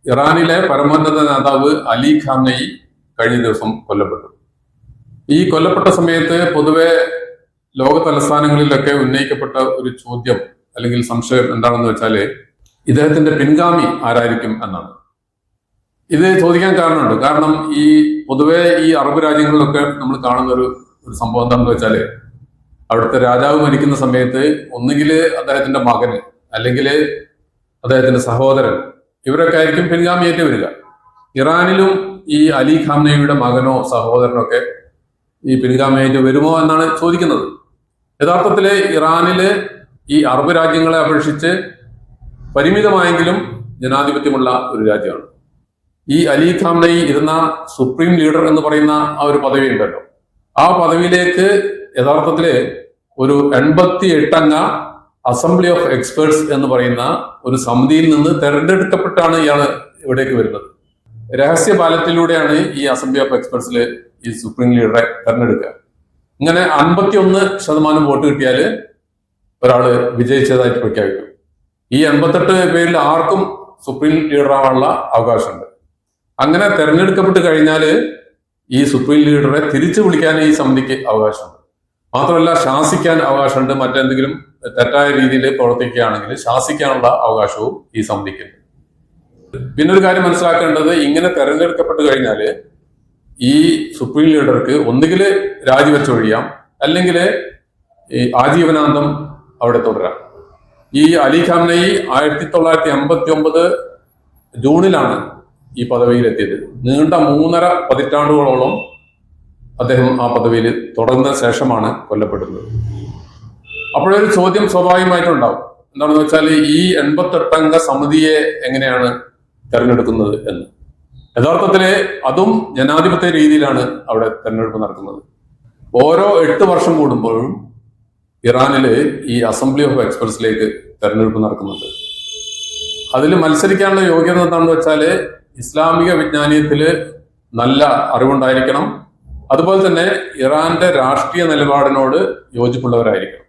ഇറാനിലെ പരമോന്നത നേതാവ് അലി ഖാംനയി കഴിഞ്ഞ ദിവസം കൊല്ലപ്പെട്ടു. ഈ കൊല്ലപ്പെട്ട സമയത്ത് പൊതുവെ ലോക തലസ്ഥാനങ്ങളിലൊക്കെ ഉന്നയിക്കപ്പെട്ട ഒരു ചോദ്യം അല്ലെങ്കിൽ സംശയം എന്താണെന്ന് വെച്ചാല് ഇദ്ദേഹത്തിന്റെ പിൻഗാമി ആരായിരിക്കും എന്നാണ്. ഇത് ചോദിക്കാൻ കാരണമുണ്ട്. കാരണം ഈ പൊതുവെ ഈ അറബ് രാജ്യങ്ങളിലൊക്കെ നമ്മൾ കാണുന്ന ഒരു സംഭവം എന്താണെന്ന് വെച്ചാല് അവിടുത്തെ രാജാവ് മരിക്കുന്ന സമയത്ത് ഒന്നുകിൽ അദ്ദേഹത്തിന്റെ മകന് അല്ലെങ്കിൽ അദ്ദേഹത്തിന്റെ സഹോദരൻ ഇവരൊക്കെ ആയിരിക്കും പിൻഗാമിയായിട്ട് വരിക. ഇറാനിലും ഈ അലി ഖാംനയുടെ മകനോ സഹോദരനോ ഒക്കെ ഈ പിൻഗാമിയായിട്ട് വരുമോ എന്നാണ് ചോദിക്കുന്നത്. യഥാർത്ഥത്തില് ഇറാനില് ഈ അറബ് രാജ്യങ്ങളെ അപേക്ഷിച്ച് പരിമിതമായെങ്കിലും ജനാധിപത്യമുള്ള ഒരു രാജ്യമാണ്. ഈ അലി ഖാംനയി ഇരുന്ന സുപ്രീം ലീഡർ എന്ന് പറയുന്ന ആ ഒരു പദവി ഉണ്ടല്ലോ, ആ പദവിയിലേക്ക് യഥാർത്ഥത്തില് ഒരു 88 അംഗ അസംബ്ലി ഓഫ് എക്സ്പേർട്സ് എന്ന് പറയുന്ന ഒരു സമിതിയിൽ നിന്ന് തെരഞ്ഞെടുക്കപ്പെട്ടാണ് ഇയാൾ ഇവിടേക്ക് വരുന്നത്. രഹസ്യ ബാലറ്റിലൂടെയാണ് ഈ അസംബ്ലി ഓഫ് എക്സ്പേർട്സിൽ ഈ സുപ്രീം ലീഡറെ തെരഞ്ഞെടുക്കുക. ഇങ്ങനെ 51% വോട്ട് കിട്ടിയാൽ ഒരാള് വിജയിച്ചതായിട്ട് പ്രഖ്യാപിക്കും. ഈ 88 പേരിൽ ആർക്കും സുപ്രീം ലീഡറാവാനുള്ള അവകാശമുണ്ട്. അങ്ങനെ തെരഞ്ഞെടുക്കപ്പെട്ട് കഴിഞ്ഞാൽ ഈ സുപ്രീം ലീഡറെ തിരിച്ചു വിളിക്കാൻ ഈ സമിതിക്ക് അവകാശമുണ്ട്. മാത്രമല്ല ശാസിക്കാൻ അവകാശമുണ്ട്. മറ്റെന്തെങ്കിലും തെറ്റായ രീതിയിൽ പ്രവർത്തിക്കുകയാണെങ്കിൽ ശാസിക്കാനുള്ള അവകാശവും ഈ സമിതിക്കുണ്ട്. പിന്നെ ഒരു കാര്യം മനസ്സിലാക്കേണ്ടത്, ഇങ്ങനെ തെരഞ്ഞെടുക്കപ്പെട്ട് കഴിഞ്ഞാൽ ഈ സുപ്രീം ലീഡർക്ക് ഒന്നുകിൽ രാജിവെച്ചൊഴിയാം, അല്ലെങ്കിൽ ഈ ആജീവനാന്തം അവിടെ തുടരാം. ഈ അലി ഖാംനയി 1989 ജൂണിലാണ് ഈ പദവിയിലെത്തിയത്. നീണ്ട 3.5 പതിറ്റാണ്ടുകളോളം അദ്ദേഹം ആ പദവിയിൽ തുടർന്ന ശേഷമാണ് കൊല്ലപ്പെടുന്നത്. അപ്പോഴൊരു ചോദ്യം സ്വാഭാവികമായിട്ടുണ്ടാവും. എന്താണെന്ന് വെച്ചാൽ ഈ 88 അംഗ സമിതിയെ എങ്ങനെയാണ് തെരഞ്ഞെടുക്കുന്നത് എന്ന്. യഥാർത്ഥത്തില് അതും ജനാധിപത്യ രീതിയിലാണ് അവിടെ തെരഞ്ഞെടുപ്പ് നടക്കുന്നത്. ഓരോ 8 വർഷം കൂടുമ്പോഴും ഇറാനില് ഈ അസംബ്ലി ഓഫ് എക്സ്പേർട്സിലേക്ക് തെരഞ്ഞെടുപ്പ് നടക്കുന്നുണ്ട്. അതിൽ മത്സരിക്കാനുള്ള യോഗ്യത എന്താണെന്ന് വെച്ചാൽ ഇസ്ലാമിക വിജ്ഞാനീയത്തില് നല്ല അറിവുണ്ടായിരിക്കണം, അതുപോലെ തന്നെ ഇറാന്റെ രാഷ്ട്രീയ നിലപാടിനോട് യോജിപ്പുള്ളവരായിരിക്കണം.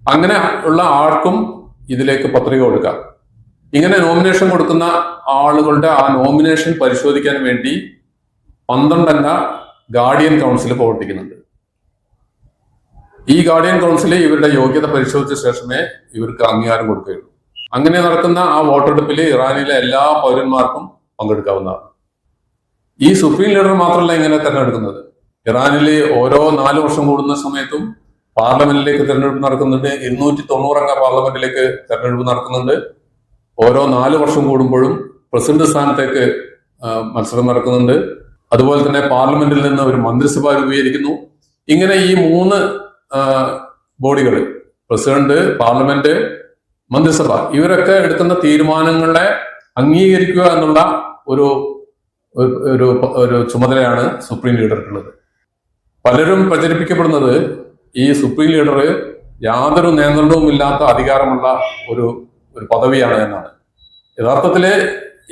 അങ്ങനെ ഉള്ള ആർക്കും ഇതിലേക്ക് പത്രിക കൊടുക്കാം. ഇങ്ങനെ നോമിനേഷൻ കൊടുക്കുന്ന ആളുകളുടെ ആ നോമിനേഷൻ പരിശോധിക്കാൻ വേണ്ടി 12 അംഗ ഗാർഡിയൻ കൗൺസിൽ പ്രവർത്തിക്കുന്നുണ്ട്. ഈ ഗാർഡിയൻ കൗൺസിൽ ഇവരുടെ യോഗ്യത പരിശോധിച്ച ശേഷമേ ഇവർക്ക് അംഗീകാരം കൊടുക്കുകയുള്ളൂ. അങ്ങനെ നടക്കുന്ന ആ വോട്ടെടുപ്പിൽ ഇറാനിലെ എല്ലാ പൗരന്മാർക്കും പങ്കെടുക്കാവുന്നതാണ്. ഈ സുപ്രീം ലീഡർ മാത്രമല്ല ഇങ്ങനെ തെരഞ്ഞെടുക്കുന്നത്. ഇറാനിൽ ഓരോ 4 വർഷം കൂടുന്ന സമയത്തും പാർലമെന്റിലേക്ക് തെരഞ്ഞെടുപ്പ് നടക്കുന്നുണ്ട്. 290 അംഗ പാർലമെന്റിലേക്ക് തെരഞ്ഞെടുപ്പ് നടക്കുന്നുണ്ട്. ഓരോ 4 വർഷം കൂടുമ്പോഴും പ്രസിഡന്റ് സ്ഥാനത്തേക്ക് മത്സരം നടക്കുന്നുണ്ട്. അതുപോലെ തന്നെ പാർലമെന്റിൽ നിന്ന് ഒരു മന്ത്രിസഭ രൂപീകരിക്കുന്നു. ഇങ്ങനെ ഈ 3 ബോഡികൾ, പ്രസിഡന്റ്, പാർലമെന്റ്, മന്ത്രിസഭ, ഇവരൊക്കെ എടുക്കുന്ന തീരുമാനങ്ങളെ അംഗീകരിക്കുക എന്നുള്ള ഒരു ചുമതലയാണ് സുപ്രീം ലീഡർക്കുള്ളത്. പലരും പ്രചരിപ്പിക്കപ്പെടുന്നത് ഈ സുപ്രീം ലീഡർ യാതൊരു നിയന്ത്രണവും ഇല്ലാത്ത അധികാരമുള്ള ഒരു പദവിയാണ് എന്നാണ്. യഥാർത്ഥത്തില്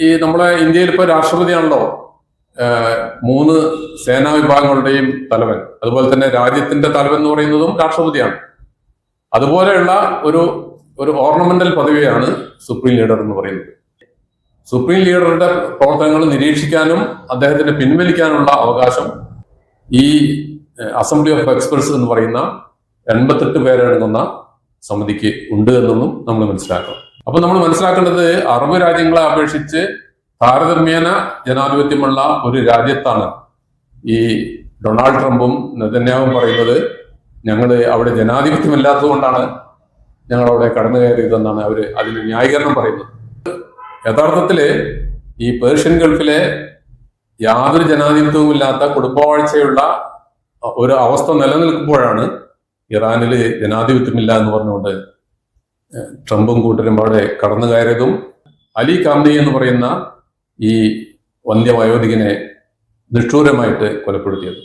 ഈ നമ്മളെ ഇന്ത്യയിൽ ഇപ്പൊ രാഷ്ട്രപതിയാണല്ലോ 3 സേനാ വിഭാഗങ്ങളുടെയും തലവൻ. അതുപോലെ തന്നെ രാജ്യത്തിന്റെ തലവൻ എന്ന് പറയുന്നതും രാഷ്ട്രപതിയാണ്. അതുപോലെയുള്ള ഒരു ഓർണമെന്റൽ പദവിയാണ് സുപ്രീം ലീഡർ എന്ന് പറയുന്നത്. സുപ്രീം ലീഡറുടെ പ്രവർത്തനങ്ങൾ നിരീക്ഷിക്കാനും അദ്ദേഹത്തിന് പിൻവലിക്കാനുള്ള അവകാശം ഈ അസംബ്ലി ഓഫ് എക്സ്പേർട്സ് എന്ന് പറയുന്ന 88 പേരടങ്ങുന്ന സമിതിക്ക് ഉണ്ട് എന്നൊന്നും നമ്മൾ മനസ്സിലാക്കണം. അപ്പൊ നമ്മൾ മനസ്സിലാക്കേണ്ടത്, അറബ് രാജ്യങ്ങളെ അപേക്ഷിച്ച് താരതമ്യേന ജനാധിപത്യമുള്ള ഒരു രാജ്യത്താണ് ഈ ഡൊണാൾഡ് ട്രംപും നെതന്യാഹുവും പറയുന്നത് ഞങ്ങൾ അവിടെ ജനാധിപത്യമില്ലാത്തത് കൊണ്ടാണ് ഞങ്ങൾ അവിടെ കടന്നു കയറിയതെന്നാണ് അവർ അതിന് ന്യായീകരണം പറയുന്നത്. യഥാർത്ഥത്തില് ഈ പേർഷ്യൻ ഗൾഫിലെ യാതൊരു ജനാധിപത്യവും ഇല്ലാത്ത കുടുംബവാഴ്ചയുള്ള ഒരു അവസ്ഥ നിലനിൽക്കുമ്പോഴാണ് ഇറാനില് ജനാധിപത്യമില്ല എന്ന് പറഞ്ഞുകൊണ്ട് ട്രംപും കൂട്ടരും അവിടെ കടന്നു കയറിയതും അലി ഖാംനയി എന്ന് പറയുന്ന ഈ വന്ധ്യവയോധികനെ നിഷ്ഠൂരമായിട്ട് കൊലപ്പെടുത്തിയത്.